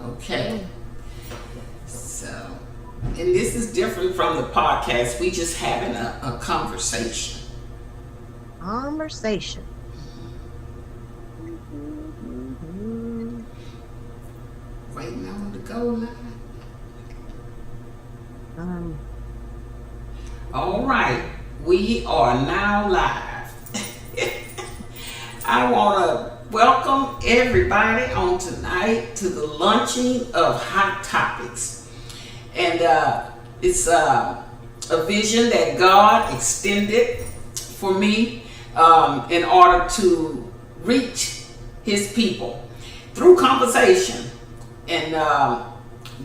Okay. So, and this is different from the podcast. We just having a conversation. Conversation. Waiting on the go line. Um, All right. We are now live. I want to welcome everybody on tonight to the launching of Hot Topics. And it's a vision that God extended for me in order to reach his people through conversation. And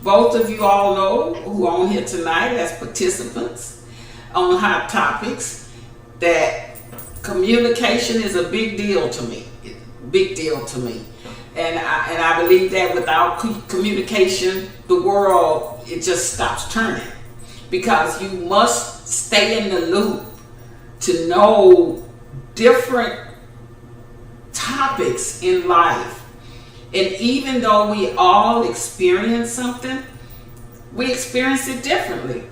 both of you all know who are on here tonight as participants on Hot Topics that communication is a big deal to me. Big deal to me. And I believe that without communication, the world, it just stops turning. Because you must stay in the loop to know different topics in life. And even though we all experience something, we experience it differently.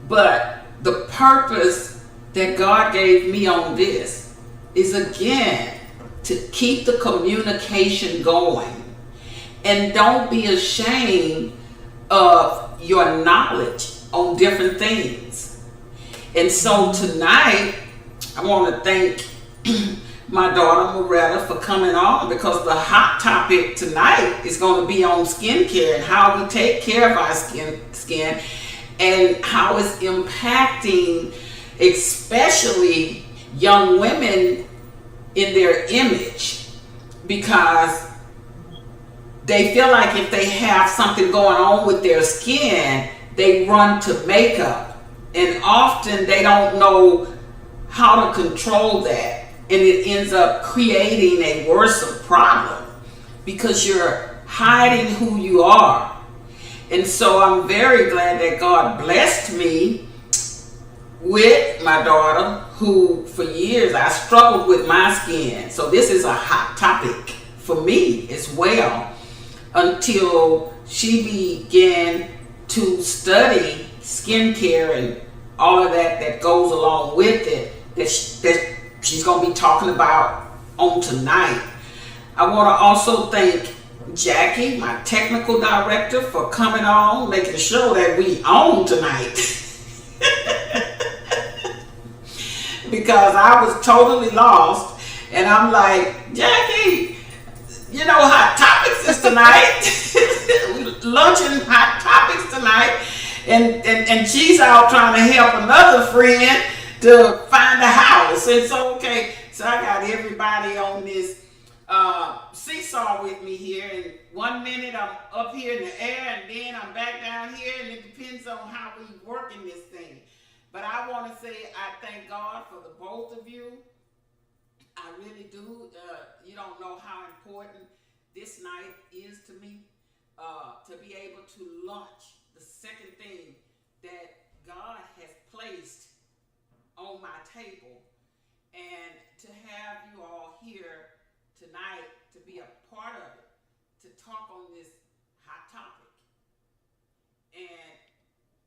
But the purpose that God gave me on this is again to keep the communication going. And don't be ashamed of your knowledge on different things. And so tonight, I want to thank my daughter Moretta for coming on, because the hot topic tonight is going to be on skincare and how we take care of our skin and how it's impacting especially young women in their image, because they feel like if they have something going on with their skin, they run to makeup, and often they don't know how to control that. And it ends up creating a worse problem because you're hiding who you are. And so I'm very glad that God blessed me with my daughter, who for years I struggled with my skin. So this is a hot topic for me as well, until she began to study skincare and all of that goes along with it, that she's going to be talking about on tonight. I want to also thank Jackie, my technical director, for coming on, making sure that we on tonight. Because I was totally lost, and I'm like, Jackie, you know, hot topics is tonight. Lunching hot topics tonight, and she's out trying to help another friend to find a house. And so, okay, so I got everybody on this seesaw with me here, and 1 minute I'm up here in the air, and then I'm back down here, and it depends on how we working this thing. But I want to say I thank God for the both of you. I really do. You don't know how important this night is to me, to be able to launch the second thing that God has placed on my table, and to have you all here tonight to be a part of it, to talk on this hot topic. And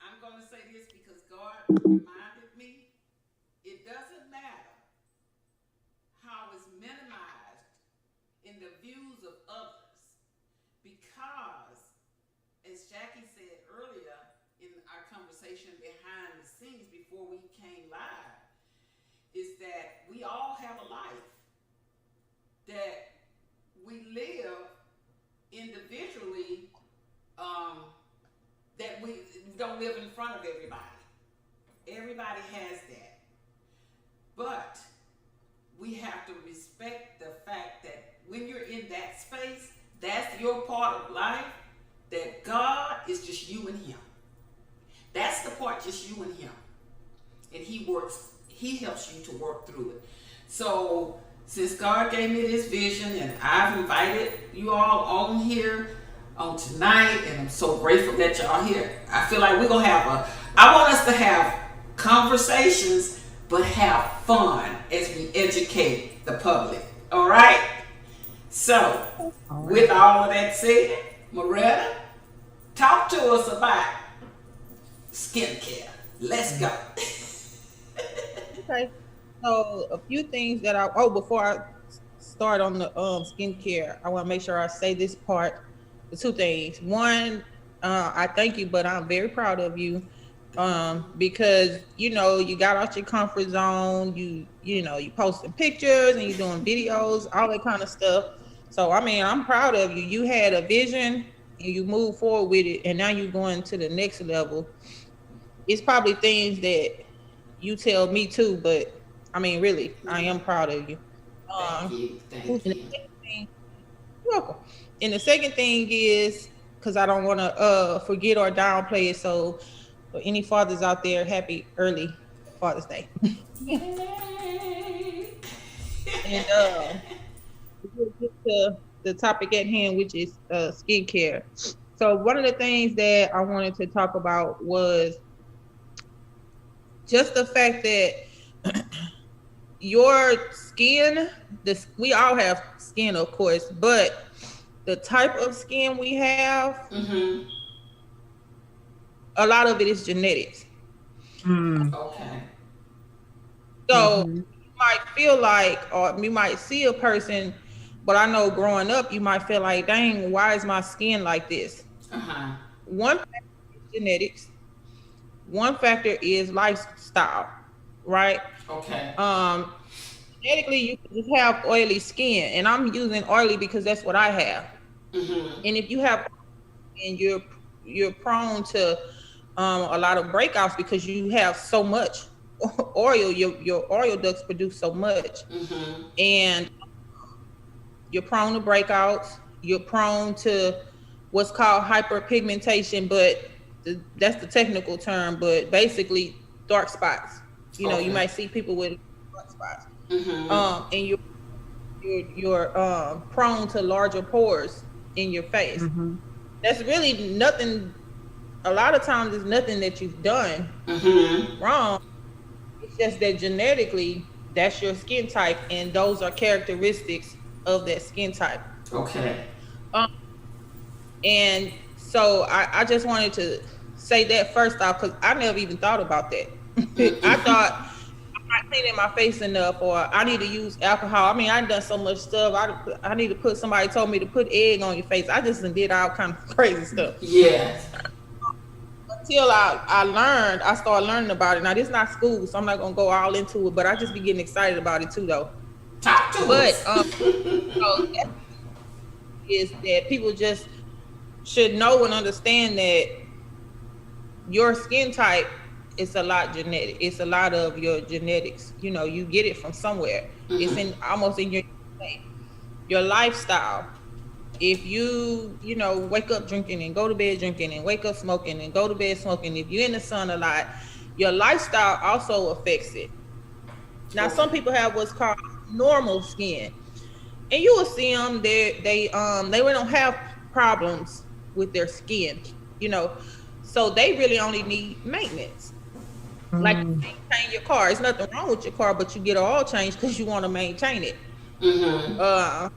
I'm going to say this because God reminded me, it doesn't matter how it's minimized in the views of others, because as Jackie said earlier in our conversation behind the scenes before we came live, is that we all have a life, that we live individually, that we don't live in front of everybody. Everybody has that. But we have to respect the fact that when you're in that space, that's your part of life, that God is just you and him. That's the part, just you and him. And he helps you to work through it. So since God gave me this vision, and I've invited you all on here on tonight, and I'm so grateful that y'all here. I feel like we're going to I want us to have conversations, but have fun as we educate the public. All right? So, with all of that said, Moretta, talk to us about skincare. Let's go. Okay. So a few things that before I start on the skincare, I want to make sure I say this part. The two things. One, I thank you, but I'm very proud of you. Because you got out your comfort zone, you posting pictures and you doing videos, all that kind of stuff. So I mean, I'm proud of you. You had a vision and you moved forward with it, and now you're going to the next level. It's probably things that you tell me too, but I mean, really, I am proud of you. Thank Um, you. and Thank the you. second thing, you're welcome. And the second thing is because I don't want to forget or downplay it. So, for any fathers out there, happy early Father's Day. Yay. And we'll get to the topic at hand, which is skincare. So, one of the things that I wanted to talk about was just the fact that your skin, this we all have skin, of course, but the type of skin we have, Mm-hmm. a lot of it is genetics. Mm. Okay. So Mm-hmm. you might feel like, or you might see a person, but I know growing up, you might feel like, dang, why is my skin like this? Uh-huh. One factor is genetics. One factor is lifestyle, right? Okay. Genetically, you can just have oily skin, and I'm using oily because that's what I have. Mm-hmm. And if you have, and you're prone to a lot of breakouts because you have so much oil. Your oil ducts produce so much, Mm-hmm. and you're prone to breakouts. You're prone to what's called hyperpigmentation, but that's the technical term. But basically, dark spots. You Okay. might see people with dark spots, Mm-hmm. and you're prone to larger pores in your face. Mm-hmm. That's really nothing. A lot of times, it's nothing that you've done Mm-hmm. wrong. It's just that genetically, that's your skin type, and those are characteristics of that skin type. Okay. Um, and so I just wanted to say that first off because I never even thought about that. I Mm-hmm. thought I'm not cleaning my face enough, or I need to use alcohol. I mean, I've done so much stuff. I need to put. Somebody told me to put egg on your face. I just did all kind of crazy stuff Yes. until I learned. I started learning about it. Now this is not school, so I'm not gonna go all into it. But I just be getting excited about it too, though. Talk to But us. so that is that people just should know and understand that your skin type is a lot genetic. It's a lot of your genetics. You get it from somewhere. It's Mm-hmm. in almost in your lifestyle. If you wake up drinking and go to bed drinking and wake up smoking and go to bed smoking, if you're in the sun a lot, your lifestyle also affects it. Now, Okay. some people have what's called normal skin, and you will see them. They really don't have problems with their skin, you know. So they really only need maintenance. Like you Mm. maintain your car. There's nothing wrong with your car, but you get an oil change because you want to maintain it. Mm-hmm. Uh,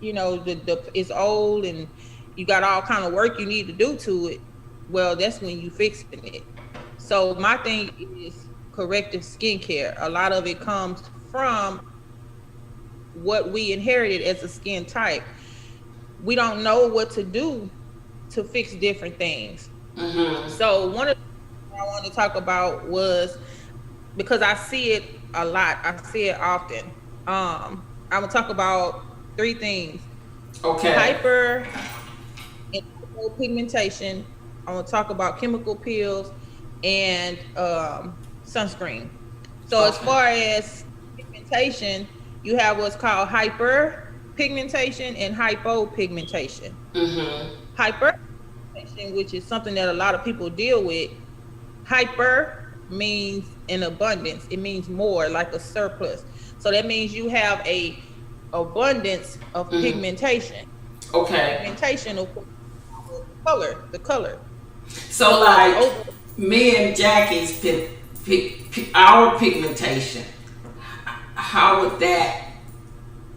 the it's old and you got all kind of work you need to do to it. Well, that's when you fixing it. So my thing is corrective skincare. A lot of it comes from what we inherited as a skin type. We don't know what to do to fix different things. Mm-hmm. So one of the things I wanted to talk about was because I see it a lot. I see it often. I'm gonna talk about three things: Okay. hyper and pigmentation. I'm gonna talk about chemical peels and sunscreen. So as Okay. far as pigmentation, you have what's called hyperpigmentation and hypopigmentation. Mm-hmm. Hyperpigmentation, which is something that a lot of people deal with. Hyper means in abundance. It means more, like a surplus. So that means you have a abundance of Mm-hmm. pigmentation. Okay. Pigmentation of color, the color. So So the like over me and Jackie's our pigmentation, how would that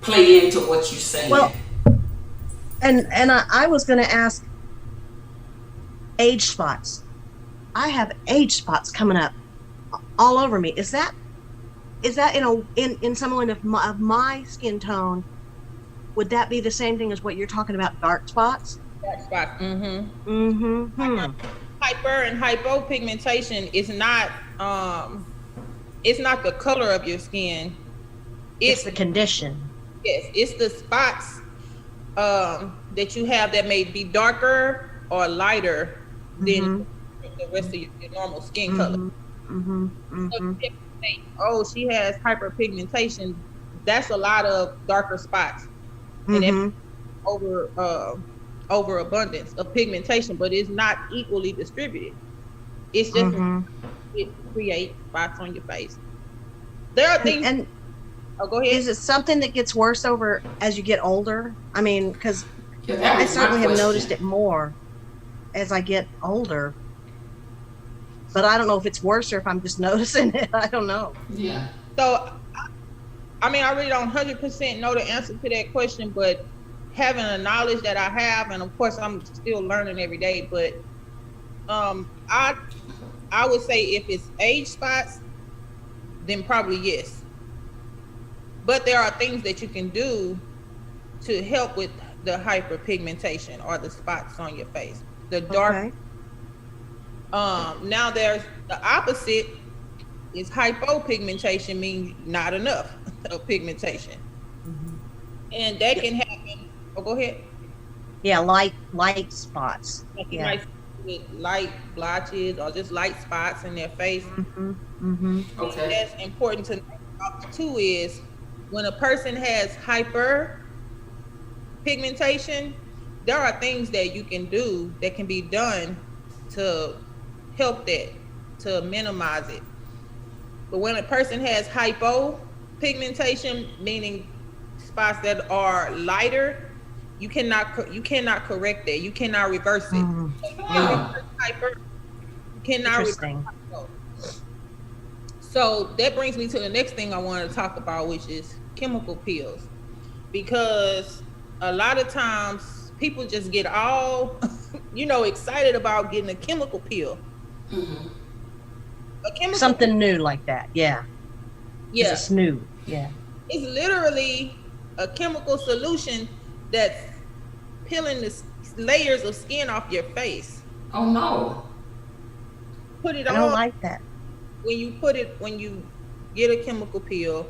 play into what you're saying? Well, And I was going to ask age spots. I have age spots coming up all over me. Is that in someone of my skin tone? Would that be the same thing as what you're talking about, dark spots? Dark spots. Mm-hmm. Mm-hmm. Hyper and hypopigmentation is not it's not the color of your skin. It's the condition. Yes, it's the spots that you have that may be darker or lighter than the rest of your normal skin color. So if you say, oh, she has hyperpigmentation, that's a lot of darker spots. And then overabundance of pigmentation, but it's not equally distributed. It's just it creates spots on your face. There are things. And oh, go ahead. is it something that gets worse over as you get older? I mean, because that I was my certainly have question. noticed it more as I get older. But I don't know if it's worse or if I'm just noticing it. I don't know. Yeah. So, I mean, I really don't 100% know the answer to that question, but having a knowledge that I have, and of course I'm still learning every day, but I would say if it's age spots, then probably yes. But there are things that you can do to help with the hyperpigmentation or the spots on your face. The dark. Okay. Now there's the opposite is hypopigmentation, means not enough of pigmentation. And that can happen. Oh, go ahead. Yeah, light spots. Like you Yeah. might see light blotches or just light spots in their face. Okay. That's important to know about too is when a person has hyper pigmentation, there are things that you can do that can be done to help that, to minimize it. But when a person has hypopigmentation, meaning spots that are lighter, you cannot correct that. You cannot reverse it. So you can reverse hyper, you cannot reverse Interesting. hypo. So that brings me to the next thing I wanted to talk about, which is chemical peels. Because a lot of times people just get all, excited about getting a chemical peel. A chemical Something new like that. Yeah. yeah, It's new. Yeah. it's literally a chemical solution that's peeling the layers of skin off your face. Oh no. Put it I on. don't like that. When you get a chemical peel,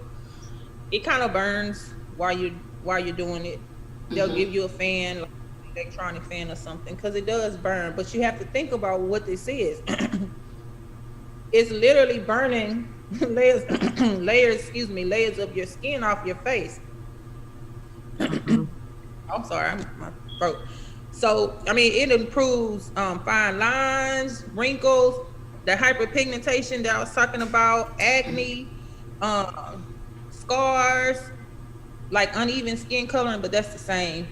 it kind of burns while you're doing it. They'll give you a fan, like an electronic fan or something, because it does burn. But you have to think about what this is. It's literally burning layers of your skin off your face. I'm sorry, my throat. So, I mean, it improves fine lines, wrinkles, the hyperpigmentation that I was talking about, acne, scars, like uneven skin coloring, but that's the same.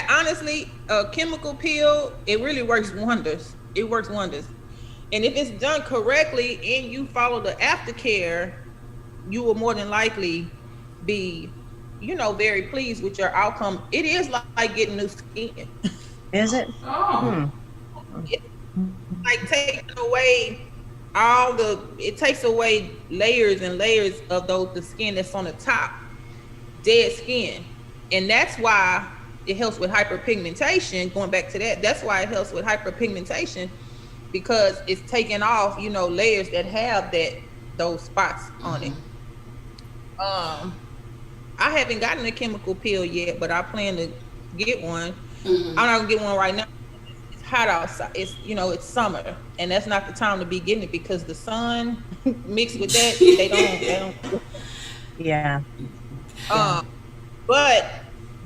Honestly, a chemical peel, it really works wonders. It works wonders. And if it's done correctly and you follow the aftercare, you will more than likely be, very pleased with your outcome. It is like getting new skin. Is it? Oh. It's like taking away it takes away layers and layers of the skin that's on the top, dead skin. And that's why it helps with hyperpigmentation. Going back to that's why it helps with hyperpigmentation, because it's taking off, layers that have those spots on it. I haven't gotten a chemical peel yet, but I plan to get one. I'm not gonna get one right now. It's hot outside. It's summer, and that's not the time to be getting it because the sun mixed with that, they don't. Yeah. But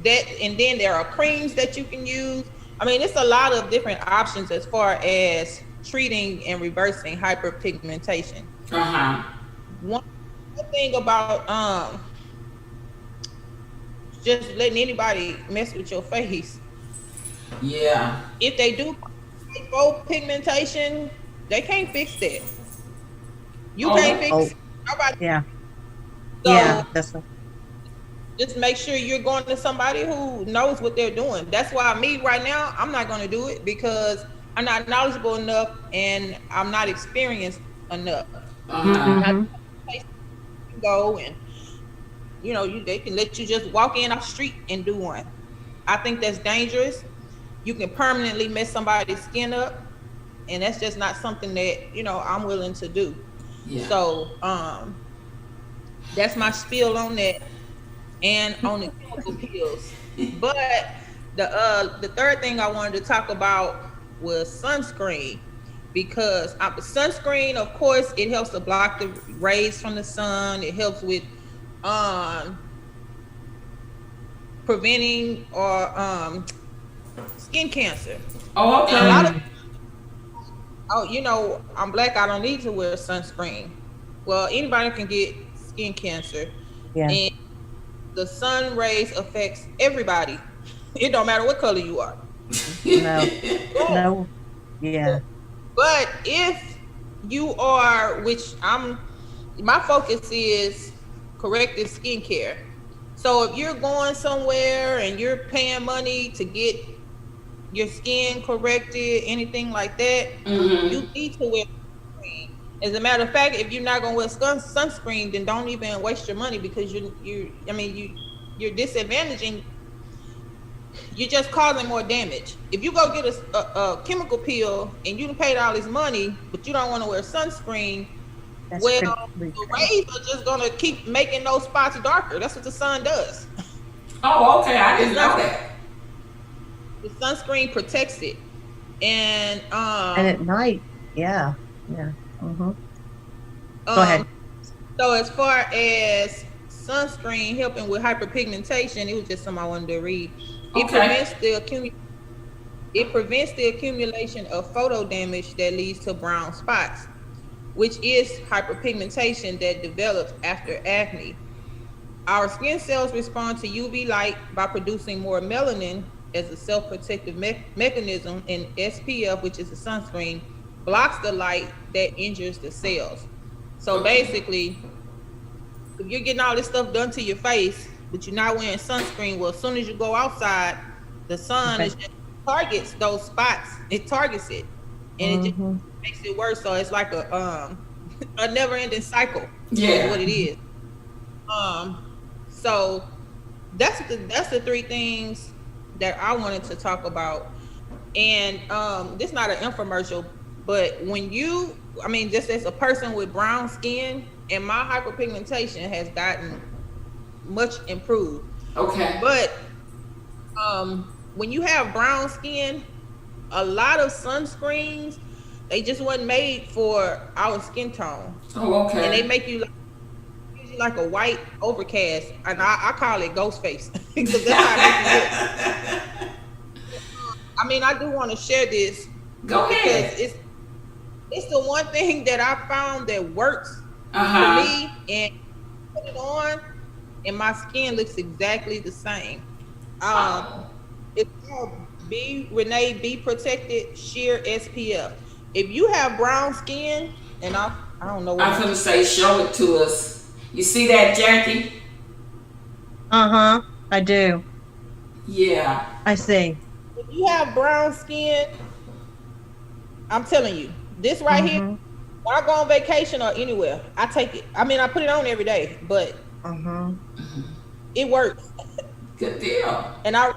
and then there are creams that you can use. I mean, it's a lot of different options as far as treating and reversing hyperpigmentation. One thing about just letting anybody mess with your face. Yeah. If they do hypopigmentation, they can't fix that. You can't fix it. Nobody. Yeah. So, Yeah. That's just make sure you're going to somebody who knows what they're doing. That's why me right now, I'm not going to do it because I'm not knowledgeable enough and I'm not experienced enough. Not Mm-hmm. to go and they can let you just walk in off the street and do one. I think that's dangerous. You can permanently mess somebody's skin up, and that's just not something that I'm willing to do. Yeah. So that's my spiel on that, and on the chemical pills. But the third thing I wanted to talk about was sunscreen, because sunscreen, of course, it helps to block the rays from the sun. It helps with preventing or skin cancer. Oh, okay. And a lot of I'm black, I don't need to wear sunscreen. Well, anybody can get skin cancer. Yeah. And the sun rays affects everybody. It don't matter what color you are. No. No. Yeah. But if you are, my focus is corrective skincare. So if you're going somewhere and you're paying money to get your skin corrected, anything like that, you need to wear sunscreen. As a matter of fact, if you're not gonna wear sunscreen, then don't even waste your money, because you're disadvantaging. You're just causing more damage. If you go get a chemical peel and you paid all this money, but you don't want to wear sunscreen, That's well, pretty the rays are just gonna keep making those spots darker. That's what the sun does. Oh, okay. I didn't know that. The sunscreen protects it, and at night, yeah. Mm-hmm. Go ahead. So as far as sunscreen helping with hyperpigmentation, it was just something I wanted to read. It prevents the accumulation of photo damage that leads to brown spots, which is hyperpigmentation that develops after acne. Our skin cells respond to UV light by producing more melanin as a self-protective mechanism, and SPF, which is a sunscreen, blocks the light that injures the cells. So basically, if you're getting all this stuff done to your face, but you're not wearing sunscreen, well, as soon as you go outside, the sun targets those spots. It targets it, and it just makes it worse. So it's like a never-ending cycle. Yeah, is what it is. So that's the three things that I wanted to talk about. And this is not an infomercial, but just as a person with brown skin, and my hyperpigmentation has gotten much improved. Okay. But when you have brown skin, a lot of sunscreens, they just wasn't made for our skin tone. Oh, okay. And they make you like a white overcast, and I call it ghost face because that's how it makes you look. I do want to share this. Go ahead. Because it's the one thing that I found that works for me, and put it on, and my skin looks exactly the same. It's called Be Protected Sheer SPF. If you have brown skin, and I don't know what I'm gonna say, show it to us. You see that, Jackie? I do. Yeah. I see. If you have brown skin, I'm telling you, this right here, when I go on vacation or anywhere, I take it. I put it on every day, but it works. Good deal. And I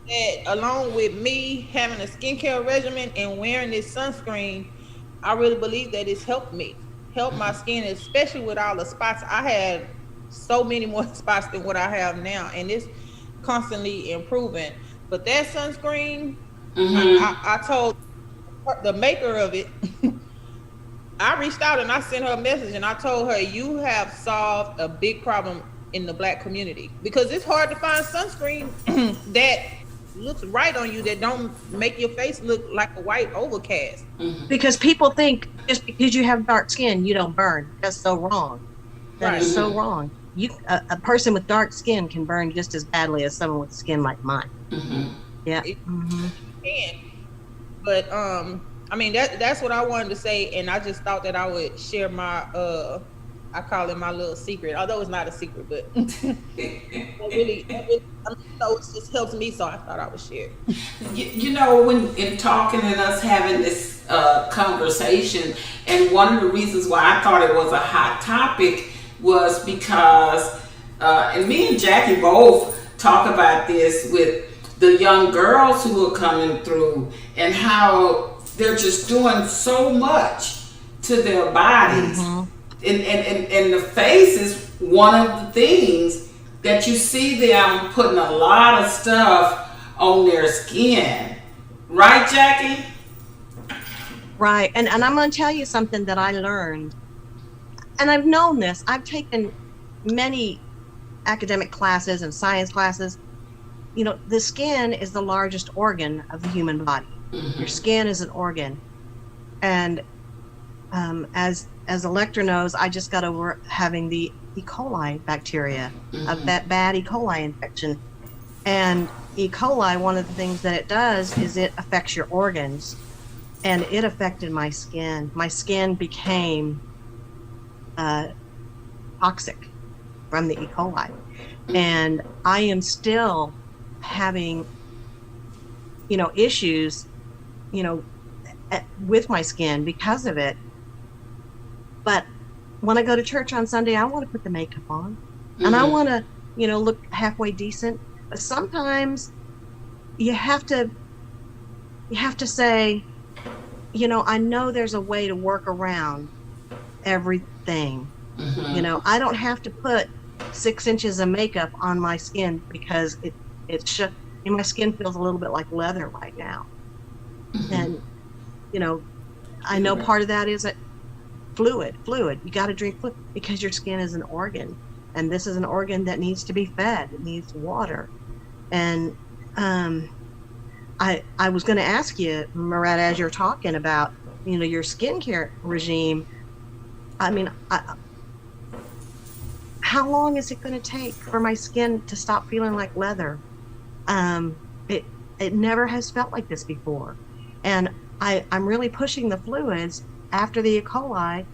that along with me having a skincare regimen and wearing this sunscreen, I really believe that it's helped my skin, especially with all the spots. I had so many more spots than what I have now, and it's constantly improving. But that sunscreen, I told the maker of it, I reached out and I sent her a message and I told her, you have solved a big problem in the Black community, because it's hard to find sunscreen that looks right on you, that don't make your face look like a white overcast. Because people think just because you have dark skin, you don't burn. That's so wrong. That is so wrong. A person with dark skin can burn just as badly as someone with skin like mine. Yeah. But that's what I wanted to say, and I just thought that I would share my I call it my little secret, although it's not a secret, but I mean, so it just helps me. So I thought I would share. You know, when in talking and us having this conversation, and one of the reasons why I thought it was a hot topic was because, and me and Jackie both talk about this with the young girls who are coming through and how they're just doing so much to their bodies. And the face is one of the things that you see them putting a lot of stuff on their skin. Right, Jackie? Right. And I'm going to tell you something that I learned. And I've known this. I've taken many academic classes and science classes. You know, the skin is the largest organ of the human body. Your skin is an organ. And as Electra knows, I just got over having the E. coli bacteria, of that bad E. coli infection. And E. coli, one of the things that it does is it affects your organs. And it affected my skin. My skin became toxic from the E. coli. And I am still having, issues, with my skin because of it. But when I go to church on Sunday, I want to put the makeup on and I want to, look halfway decent. But sometimes you have to say, I know there's a way to work around everything. I don't have to put 6 inches of makeup on my skin because my skin feels a little bit like leather right now. And, I know part of that is fluid. You got to drink fluid because your skin is an organ. And this is an organ that needs to be fed. It needs water. And I was going to ask you, Maretta, as you're talking about, your skincare regime. I mean, how long is it going to take for my skin to stop feeling like leather? It never has felt like this before. And I'm really pushing the fluids after the E. coli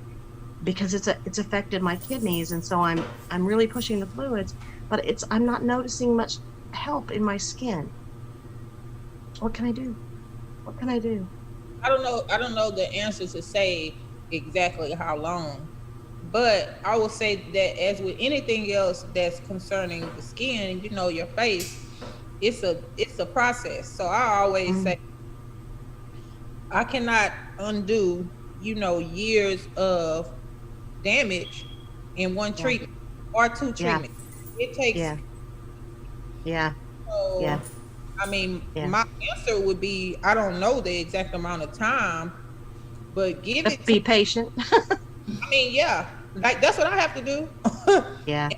because it's affected my kidneys, and so I'm really pushing the fluids, but I'm not noticing much help in my skin. What can I do? I don't know the answer to say exactly how long, but I will say that as with anything else that's concerning the skin, your face, it's a process. So I always say I cannot undo, years of damage in one treatment or 2 treatments. It takes. Yeah. So, I mean, my answer would be, I don't know the exact amount of time, but be patient. I mean, like that's what I have to do. Yeah.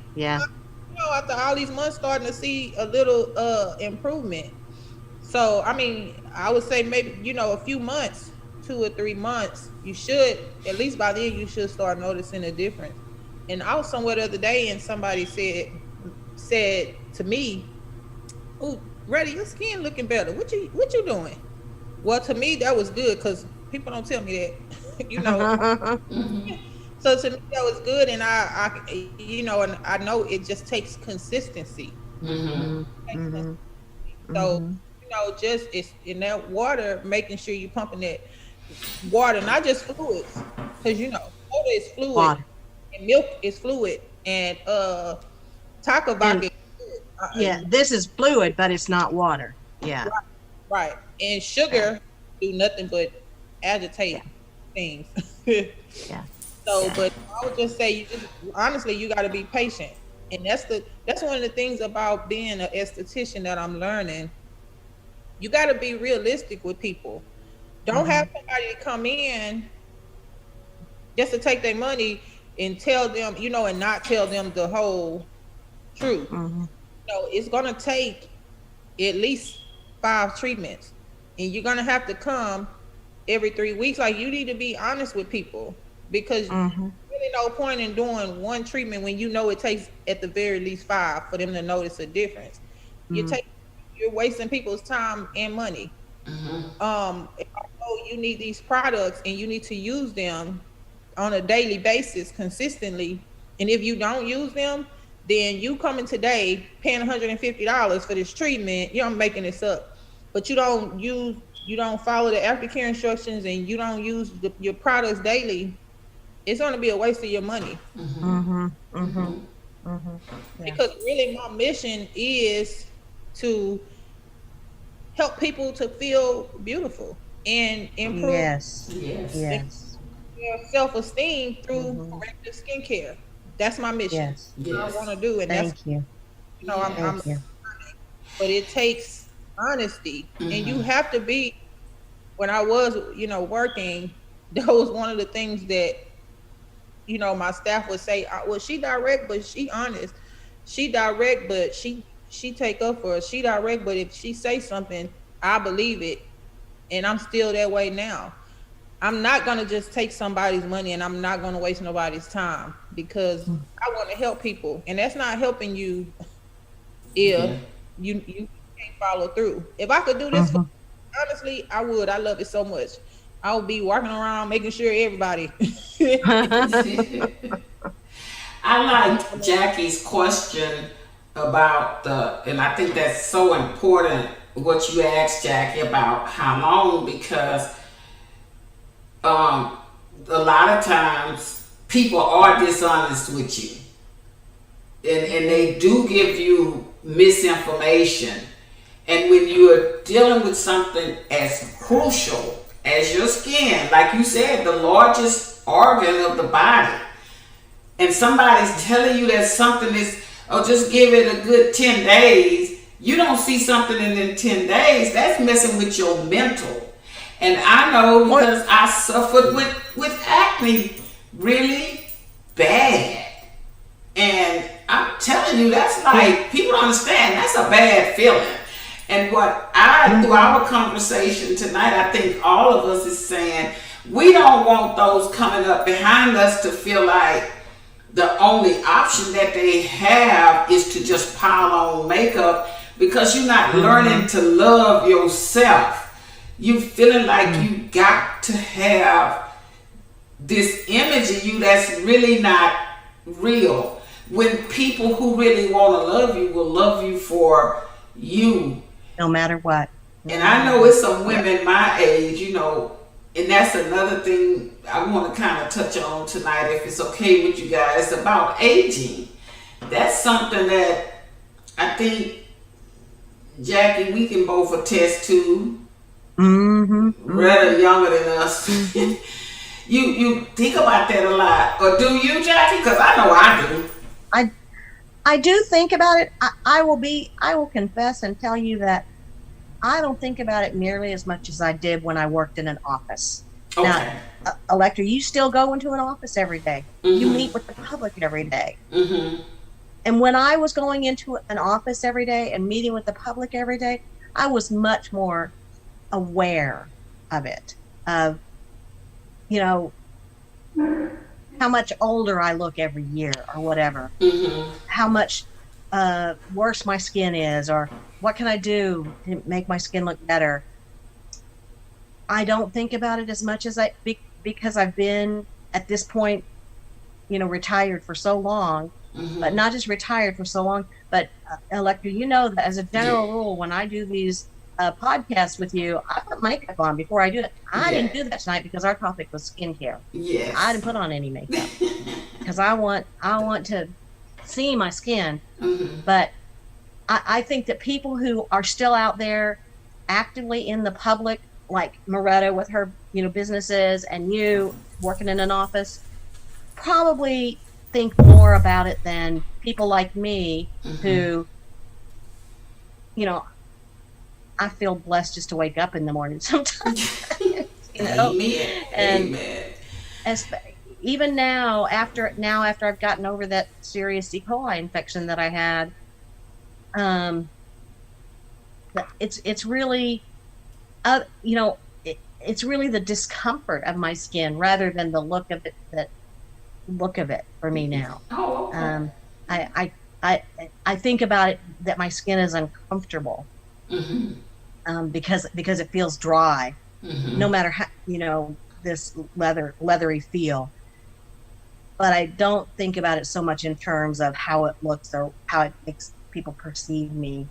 After all these months, starting to see a little improvement. So, I mean, I would say maybe, a few months, 2 or 3 months, you should, at least by then, you should start noticing a difference. And I was somewhere the other day and somebody said to me, "Oh, Reddy, your skin looking better. What you doing?" Well, to me, that was good because people don't tell me that, So to me, that was good. And and I know it just takes consistency. So, just it's in that water, making sure you're pumping that water, not just fluids, because water is fluid, and milk is fluid, and Takavak is fluid. This is fluid, but it's not water. Yeah. Right. And sugar do nothing but agitate things. So, but I would just say, honestly, you got to be patient, and that's one of the things about being an esthetician that I'm learning. You got to be realistic with people. Don't have somebody to come in just to take their money and tell them, and not tell them the whole truth. It's going to take at least 5 treatments, and you're going to have to come every 3 weeks. Like, you need to be honest with people, because there's really no point in doing 1 treatment when it takes at the very least 5 for them to notice a difference. You're wasting people's time and money. You need these products and you need to use them on a daily basis consistently. And if you don't use them, then you coming today paying $150 for this treatment. I'm making this up, but you don't follow the aftercare instructions and you don't use your products daily. It's going to be a waste of your money. Mm-hmm. Mm-hmm. Mm-hmm. Yeah. Because really my mission is to help people to feel beautiful and improve Yes. Yes. Yes. their self-esteem through corrective skincare. That's my mission. Yes. What I Yes. want to do, and that's Thank you. I'm Thank you. but it takes honesty, and you Mhm. have to be. When I was working, that was one of the things that my staff would say, well, she direct but she honest, she direct but she take up for us, she direct but if she say something, I believe it. And I'm still that way now. I'm not going to just take somebody's money, and I'm not going to waste nobody's time, because I want to help people, and that's not helping you if Yeah. you can't follow through. If I could do this for, honestly, I would. I love it so much. I would be walking around making sure everybody I like Jackie's question about and I think that's so important what you asked Jackie about how long, because a lot of times people are dishonest with you, and they do give you misinformation. And when you're dealing with something as crucial as your skin, like you said, the largest organ of the body, and somebody's telling you that something is, oh, just give it a good 10 days, you don't see something in them 10 days, that's messing with your mental. And I know, because I suffered with acne really bad. And I'm telling you, that's like, people don't understand, that's a bad feeling. And what through our conversation tonight, I think all of us is saying, we don't want those coming up behind us to feel like the only option that they have is to just pile on makeup, because you're not learning to love yourself. You feeling like you got to have this image of you that's really not real. When people who really want to love you will love you for you. No matter what. And I know it's some women my age, and that's another thing I want to kind of touch on tonight, if it's okay with you guys, about aging. That's something that I think, Jackie, we can both attest to. Rather younger than us. You think about that a lot, or do you, Jackie? Because I know I do. I do think about it. I will confess and tell you that I don't think about it nearly as much as I did when I worked in an office. Okay. Now, Electra, you still go into an office every day. You meet with the public every day. And when I was going into an office every day and meeting with the public every day, I was much more aware of it, of, how much older I look every year or whatever, how much worse my skin is, or what can I do to make my skin look better. I don't think about it as much as because I've been at this point, retired for so long, but not just retired for so long, but Electra, that as a general rule, when I do these podcasts with you, I put makeup on before I do it. I didn't do that tonight because our topic was skincare. Yes. I didn't put on any makeup because I want to see my skin. But I think that people who are still out there actively in the public, like Moretta with her businesses, and you working in an office, probably think more about it than people like me who, I feel blessed just to wake up in the morning sometimes. Amen. And Amen. Even now after I've gotten over that serious E. coli infection that I had, it's really, it's really the discomfort of my skin rather than the look of it for me now. Oh, okay. I think about it that my skin is uncomfortable. Because it feels dry, no matter how, this leathery feel. but I don't think about it so much in terms of how it looks or how it makes people perceive me.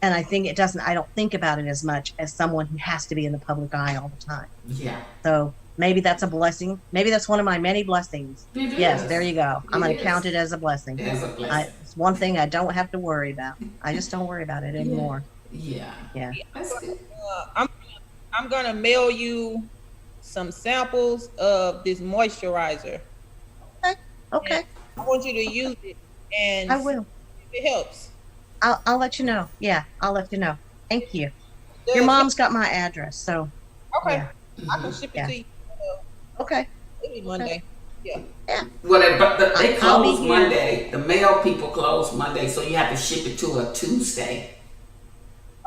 And I think I don't think about it as much as someone who has to be in the public eye all the time. Yeah. So maybe that's a blessing. Maybe that's one of my many blessings. It Yes, is. there you go. I'm It going to is. count it as a blessing. As a blessing. It's one thing I don't have to worry about. I just don't worry about it anymore. Yeah. Yeah. That's good. I'm gonna mail you some samples of this moisturizer. Okay. I want you to use it and I will. see if it helps. I'll let you know. Yeah, I'll let you know. Thank you. Your Does- mom's got my address, so Okay. yeah. I can ship it Yeah. to you Okay. maybe Monday. Yeah. Well, they I'll be close here. Monday. The mail people close Monday, so you have to ship it to a Tuesday.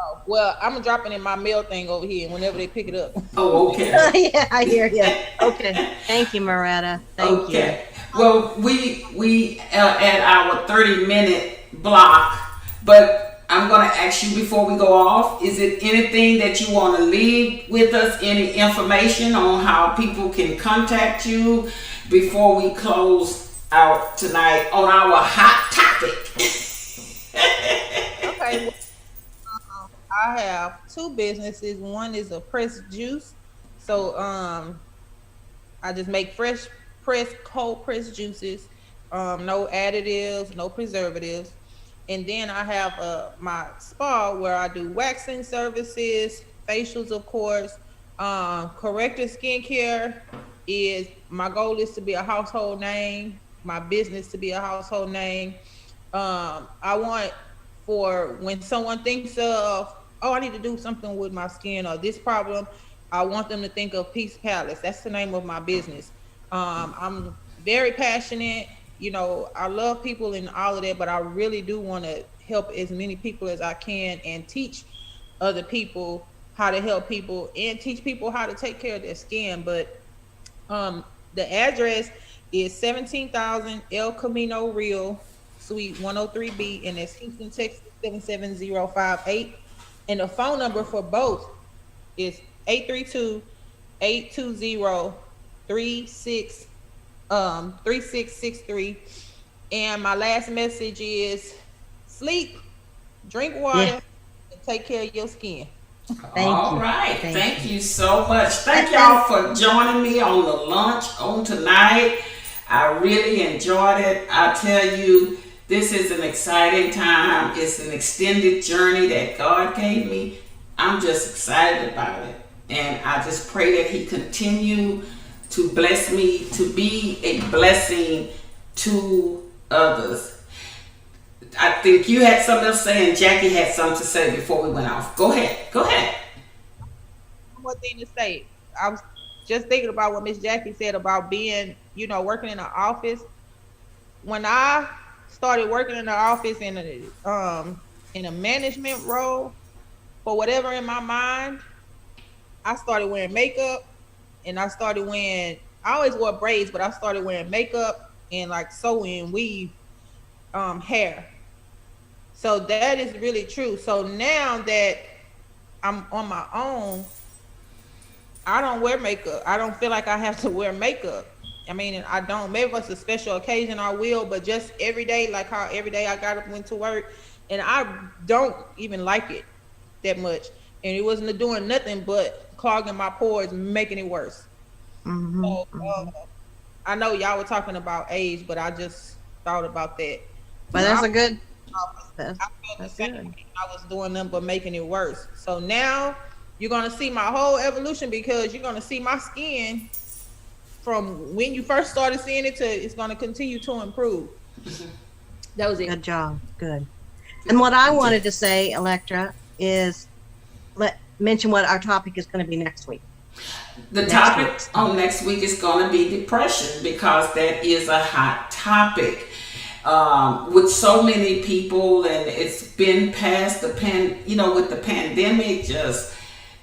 Oh, well, I'm dropping in my mail thing over here, and whenever they pick it up. Oh, okay. Yeah, I hear you. Okay. Thank you, Moretta. Thank you. Okay. Well, we at our 30-minute block, but I'm going to ask you before we go off, is it anything that you want to leave with us, any information on how people can contact you before we close out tonight on our hot topic? Okay. Well, I have two businesses. One is a pressed juice. So I just make fresh pressed, cold pressed juices. No additives, no preservatives. And then I have my spa where I do waxing services, facials, of course. Corrective skincare is my goal is to be a household name. My business to be a household name. I want for when someone thinks of, oh, I need to do something with my skin or this problem, I want them to think of Peace Palace. That's the name of my business. I'm very passionate. You know, I love people and all of that, but I really do want to help as many people as I can and teach other people how to help people and teach people how to take care of their skin. But the address is 17,000 El Camino Real, Suite 103B, and it's Houston, Texas 77058. And the phone number for both is 832-820-3663. And my last message is sleep, drink water, Yeah. and take care of your skin. All you. right. Thank Thank you so much. Thank y'all for joining me on the lunch on tonight. I really enjoyed it. I tell you, this is an exciting time. It's an extended journey that God gave me. I'm just excited about it. And I just pray that He continue to bless me to be a blessing to others. I think you had something else to say, and Jackie had something to say before we went off. Go ahead. Go ahead. One more thing to say. I was just thinking about what Miss Jackie said about being, working in an office. When I started working in the office in a management role, for whatever in my mind, I started wearing makeup, and I always wore braids, but I started wearing makeup and like sewing, weave, hair. So that is really true. So now that I'm on my own, I don't wear makeup. I don't feel like I have to wear makeup. I mean, I don't. Maybe if it's a special occasion, I will, but just every day, like how every day I got up, went to work, and I don't even like it that much. And it wasn't doing nothing but clogging my pores, making it worse. Mhm, So, mhm. I know y'all were talking about age, but I just thought about that. But that's I a good. I felt the That's same good. thing. I was doing them, but making it worse. So now you're gonna see my whole evolution, because you're gonna see my skin from when you first started seeing it to it's gonna continue to improve. That was it. Good job. Good. And what I wanted to say, Electra, is mention what our topic is going to be next week. The Next topic week's on next week is going to be depression, because that is a hot topic with so many people, and it's been past the with the pandemic,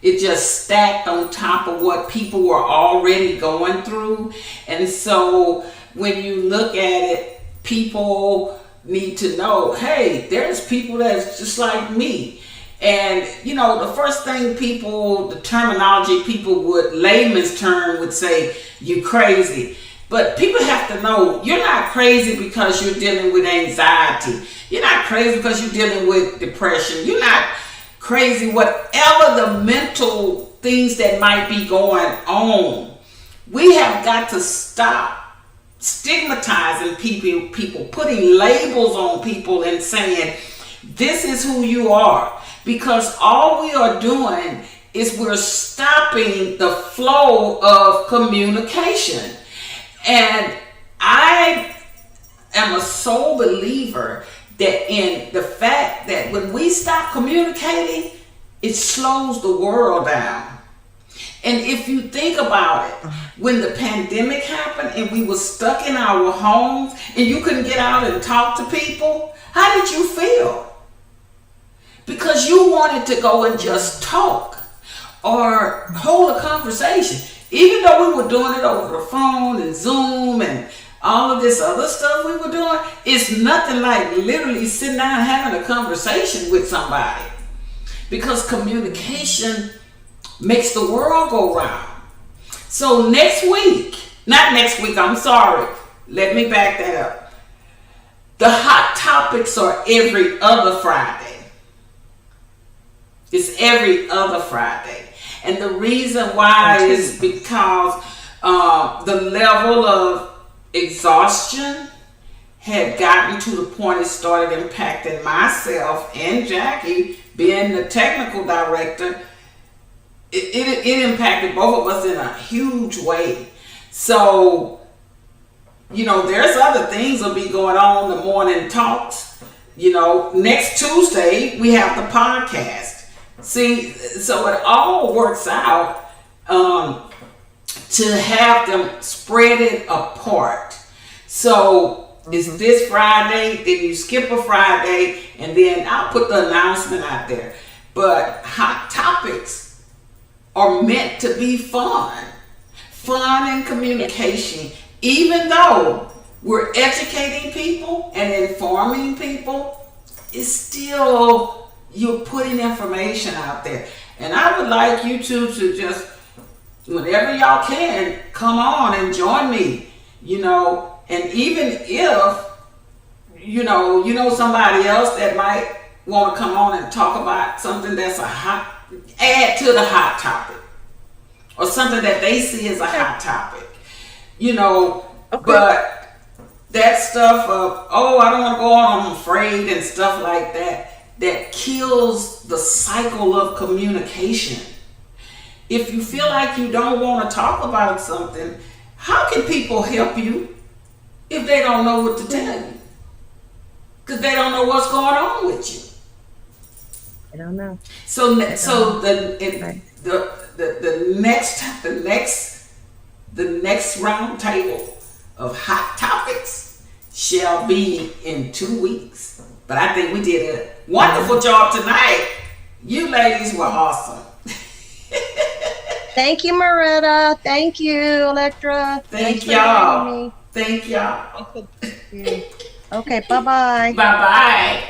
it just stacked on top of what people were already going through. And so when you look at it, people need to know, hey, there's people that's just like me. And the first thing the terminology people would, layman's term would say, you crazy. But people have to know you're not crazy because you're dealing with anxiety. You're not crazy because you're dealing with depression. You're not crazy, whatever the mental things that might be going on. We have got to stop stigmatizing people, putting labels on people and saying, this is who you are. Because all we are doing is we're stopping the flow of communication. And I am a sole believer that in the fact that when we stop communicating, it slows the world down. And if you think about it, when the pandemic happened and we were stuck in our homes and you couldn't get out and talk to people, how did you feel? Because you wanted to go and just talk or hold a conversation. Even though we were doing it over the phone and Zoom and all of this other stuff we were doing, it's nothing like literally sitting down and having a conversation with somebody. Because communication makes the world go round. So not next week, I'm sorry. Let me back that up. The hot topics are every other Friday. It's every other Friday. And the reason why is because the level of exhaustion had gotten to the point it started impacting myself and Jackie, being the technical director. It impacted both of us in a huge way. So, there's other things will be going on, the morning talks. Next Tuesday, we have the podcast. See, so it all works out to have them spread it apart. So it's this Friday, then you skip a Friday, and then I'll put the announcement out there. But hot topics are meant to be fun and communication. Even though we're educating people and informing people, it's still, you're putting information out there. And I would like you two to just, whenever y'all can, come on and join me, and even if, somebody else that might want to come on and talk about something that's add to the hot topic, or something that they see as a hot topic, Okay. But that stuff of, I don't want to go on, I'm afraid, and stuff like that kills the cycle of communication. If you feel like you don't want to talk about something, how can people help you if they don't know what to tell you? Because they don't know what's going on with you. I don't know. So the next round table of hot topics shall be in 2 weeks. But I think we did a wonderful job tonight. You ladies were awesome. Thank you, Maretta. Thank you, Electra. Thank Thanks for y'all. joining me. Thank y'all. Okay, bye-bye. Bye-bye.